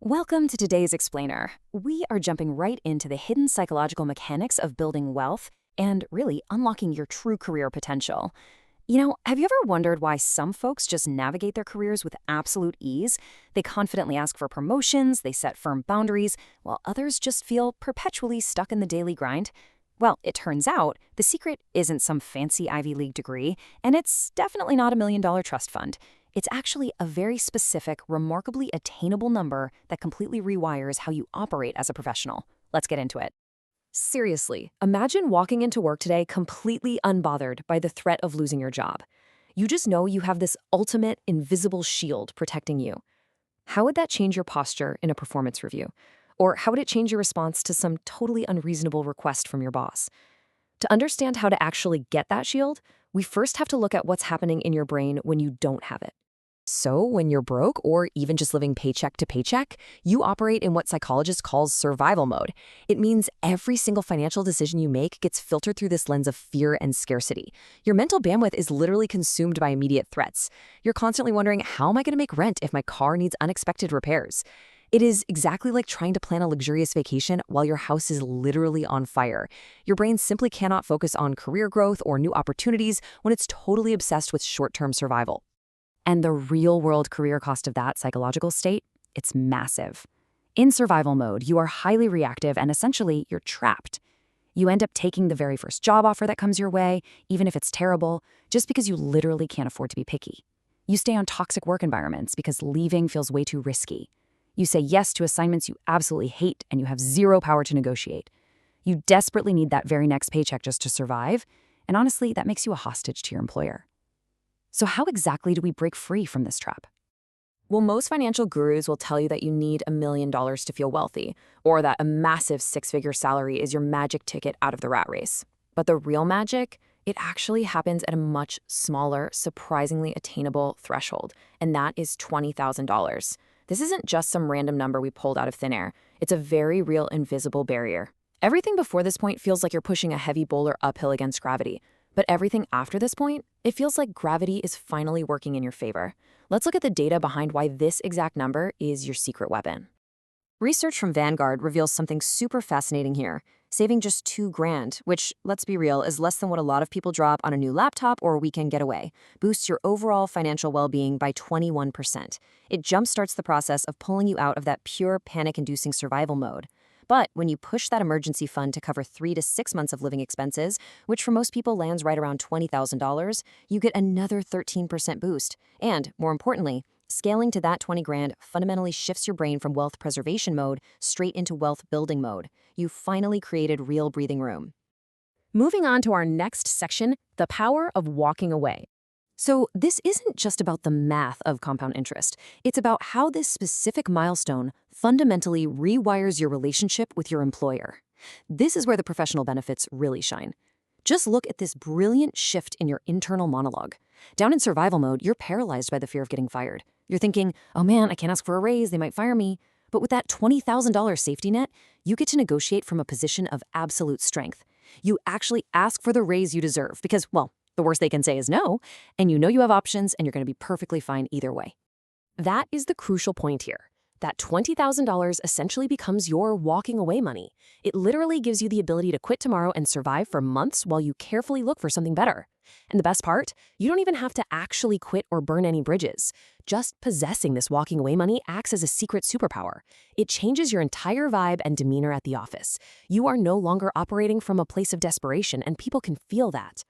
Welcome to today's Explainer. We are jumping right into the hidden psychological mechanics of building wealth and really unlocking your true career potential. Have you ever wondered why some folks just navigate their careers with absolute ease? They confidently ask for promotions, they set firm boundaries, while others just feel perpetually stuck in the daily grind? Well, it turns out the secret isn't some fancy Ivy League degree, and it's definitely not $1 million trust fund. It's actually a very specific, remarkably attainable number that completely rewires how you operate as a professional. Let's get into it. Seriously, imagine walking into work today completely unbothered by the threat of losing your job. You just know you have this ultimate invisible shield protecting you. How would that change your posture in a performance review? Or how would it change your response to some totally unreasonable request from your boss? To understand how to actually get that shield, we first have to look at what's happening in your brain when you don't have it. So, when you're broke or even just living paycheck to paycheck, you operate in what psychologists call survival mode. It means every single financial decision you make gets filtered through this lens of fear and scarcity. Your mental bandwidth is literally consumed by immediate threats. You're constantly wondering, how am I going to make rent if my car needs unexpected repairs? It is exactly like trying to plan a luxurious vacation while your house is literally on fire. Your brain simply cannot focus on career growth or new opportunities when it's totally obsessed with short-term survival. And the real-world career cost of that psychological state? It's massive. In survival mode, you are highly reactive and essentially you're trapped. You end up taking the very first job offer that comes your way, even if it's terrible, just because you literally can't afford to be picky. You stay on toxic work environments because leaving feels way too risky. You say yes to assignments you absolutely hate and you have zero power to negotiate. You desperately need that very next paycheck just to survive, and honestly, that makes you a hostage to your employer. So how exactly do we break free from this trap? Well, most financial gurus will tell you that you need $1 million to feel wealthy, or that a massive six-figure salary is your magic ticket out of the rat race. But the real magic? It actually happens at a much smaller, surprisingly attainable threshold, and that is $20,000. This isn't just some random number we pulled out of thin air. It's a very real invisible barrier. Everything before this point feels like you're pushing a heavy boulder uphill against gravity. But everything after this point, it feels like gravity is finally working in your favor. Let's look at the data behind why this exact number is your secret weapon. Research from Vanguard reveals something super fascinating here. Saving just $2,000, which, let's be real, is less than what a lot of people drop on a new laptop or weekend getaway, boosts your overall financial well-being by 21%. It jumpstarts the process of pulling you out of that pure panic-inducing survival mode. But when you push that emergency fund to cover 3 to 6 months of living expenses, which for most people lands right around $20,000, you get another 13% boost. And, more importantly, scaling to that $20,000 fundamentally shifts your brain from wealth preservation mode straight into wealth building mode. You finally created real breathing room. Moving on to our next section, the power of walking away. So this isn't just about the math of compound interest. It's about how this specific milestone fundamentally rewires your relationship with your employer. This is where the professional benefits really shine. Just look at this brilliant shift in your internal monologue. Down in survival mode, you're paralyzed by the fear of getting fired. You're thinking, oh man, I can't ask for a raise, they might fire me. But with that $20,000 safety net, you get to negotiate from a position of absolute strength. You actually ask for the raise you deserve because, well, the worst they can say is no, and you know you have options and you're going to be perfectly fine either way. That is the crucial point here. That $20,000 essentially becomes your walking away money. It literally gives you the ability to quit tomorrow and survive for months while you carefully look for something better. And the best part, you don't even have to actually quit or burn any bridges. Just possessing this walking away money acts as a secret superpower. It changes your entire vibe and demeanor at the office. You are no longer operating from a place of desperation, and people can feel that.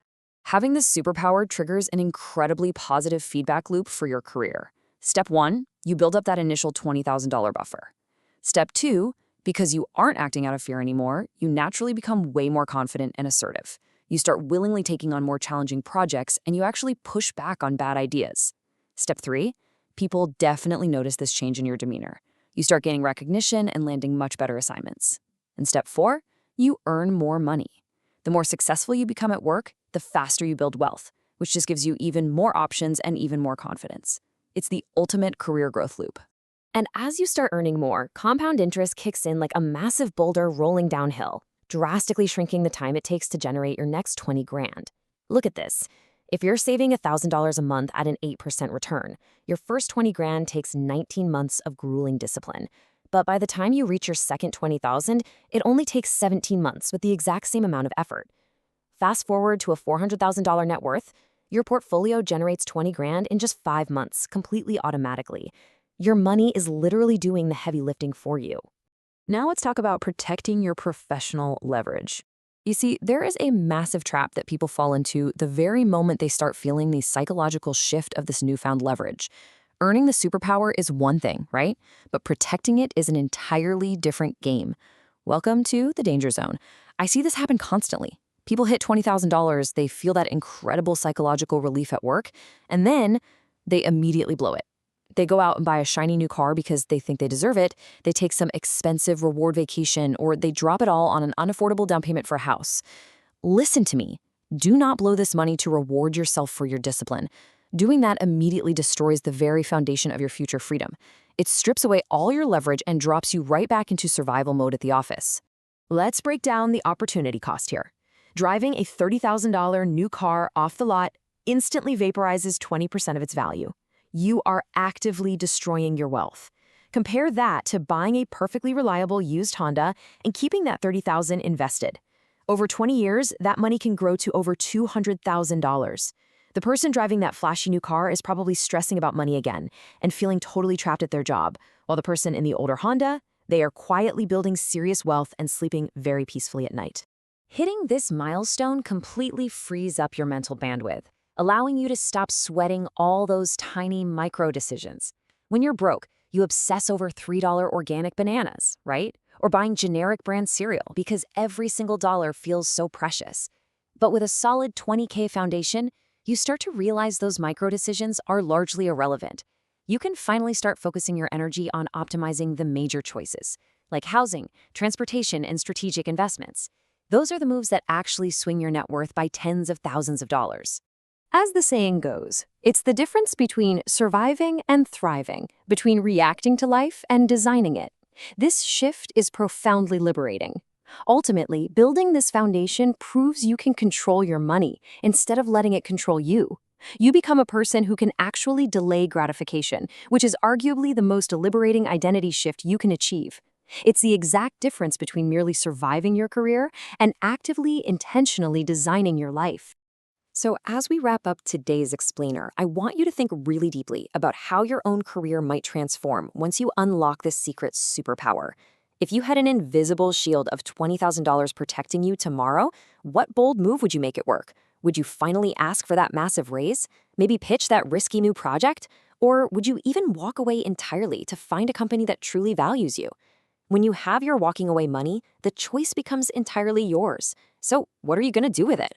Having this superpower triggers an incredibly positive feedback loop for your career. Step 1, you build up that initial $20,000 buffer. Step 2, because you aren't acting out of fear anymore, you naturally become way more confident and assertive. You start willingly taking on more challenging projects, and you actually push back on bad ideas. Step 3, people definitely notice this change in your demeanor. You start gaining recognition and landing much better assignments. And step 4, you earn more money. The more successful you become at work, the faster you build wealth, which just gives you even more options and even more confidence. It's the ultimate career growth loop. And as you start earning more, compound interest kicks in like a massive boulder rolling downhill, drastically shrinking the time it takes to generate your next $20,000. Look at this. If you're saving $1,000 a month at an 8% return, your first $20,000 takes 19 months of grueling discipline. But by the time you reach your second 20,000, it only takes 17 months with the exact same amount of effort. Fast forward to a $400,000 net worth, your portfolio generates 20 grand in just 5 months, completely automatically. Your money is literally doing the heavy lifting for you. Now let's talk about protecting your professional leverage. You see, there is a massive trap that people fall into the very moment they start feeling the psychological shift of this newfound leverage. Earning the superpower is one thing, right? But protecting it is an entirely different game. Welcome to the danger zone. I see this happen constantly. People hit $20,000, they feel that incredible psychological relief at work, and then they immediately blow it. They go out and buy a shiny new car because they think they deserve it, they take some expensive reward vacation, or they drop it all on an unaffordable down payment for a house. Listen to me. Do not blow this money to reward yourself for your discipline. Doing that immediately destroys the very foundation of your future freedom. It strips away all your leverage and drops you right back into survival mode at the office. Let's break down the opportunity cost here. Driving a $30,000 new car off the lot instantly vaporizes 20% of its value. You are actively destroying your wealth. Compare that to buying a perfectly reliable used Honda and keeping that $30,000 invested. Over 20 years, that money can grow to over $200,000. The person driving that flashy new car is probably stressing about money again and feeling totally trapped at their job, while the person in the older Honda, they are quietly building serious wealth and sleeping very peacefully at night. Hitting this milestone completely frees up your mental bandwidth, allowing you to stop sweating all those tiny micro decisions. When you're broke, you obsess over $3 organic bananas, right? Or buying generic brand cereal because every single dollar feels so precious. But with a solid 20K foundation, you start to realize those micro decisions are largely irrelevant. You can finally start focusing your energy on optimizing the major choices, like housing, transportation, and strategic investments. Those are the moves that actually swing your net worth by tens of thousands of dollars. As the saying goes, it's the difference between surviving and thriving, between reacting to life and designing it. This shift is profoundly liberating. Ultimately, building this foundation proves you can control your money instead of letting it control you. You become a person who can actually delay gratification, which is arguably the most liberating identity shift you can achieve. It's the exact difference between merely surviving your career and actively, intentionally designing your life. So as we wrap up today's explainer, I want you to think really deeply about how your own career might transform once you unlock this secret superpower. If you had an invisible shield of $20,000 protecting you tomorrow, what bold move would you make it work? Would you finally ask for that massive raise? Maybe pitch that risky new project? Or would you even walk away entirely to find a company that truly values you? When you have your walking away money, the choice becomes entirely yours. So what are you going to do with it?